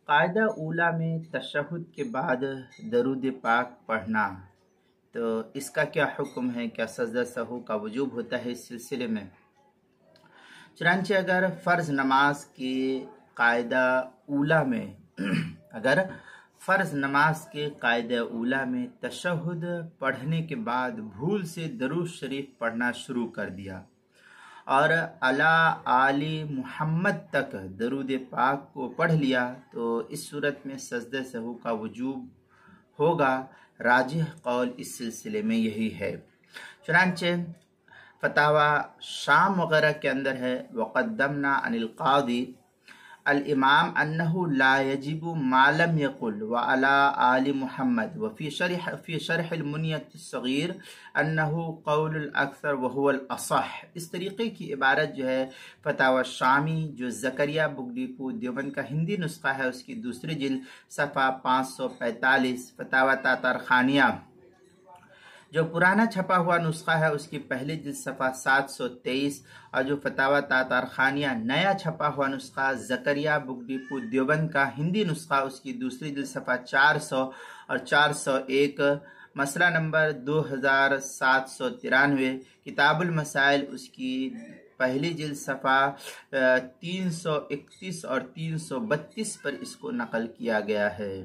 قاعدہ اولا میں تشہد کے بعد درود پاک پڑھنا، تو اس کا کیا حکم ہے؟ کیا سجدہ سہو کا وجوب ہوتا ہے اس سلسلے میں؟ چنانچہ اگر فرض نماز کے قاعدہ اولا میں تشہد پڑھنے کے بعد بھول سے درود شریف پڑھنا شروع کر دیا اور علی آل محمد تک درود پاک کو پڑھ لیا، تو اس صورت میں سجدہ سہو کا وجوب ہوگا۔ راجح قول اس سلسلے میں یہی ہے۔ چنانچہ فتاوی شام وغیرہ کے اندر ہے، وقدمنا عن القاضی الامام انه لا يجب ما لم يقل وعلى آل محمد وفي شرح المنیۃ الصغیر انه قول الاکثر وهو الاصح۔ اس طریقے کی عبارت جو ہے فتاوی شامی، جو زکریا بک ڈیپو دیوبند کا ہندی نسخہ ہے، اس کی دوسری جلد صفحہ 545، فتاوی تاتارخانیہ جو پرانا چھپا ہوا نسخہ ہے اس کی پہلی جلد صفحہ 723، اور جو فتاوی تاتارخانیہ نیا چھپا ہوا نسخہ زکریا بک ڈیپو دیوبند کا ہندی نسخہ، اس کی دوسری جلد صفحہ 400 اور 401، مسئلہ نمبر 2793، کتاب المسائل اس کی پہلی جلد صفحہ 331 اور 332 پر اس کو نقل کیا گیا ہے۔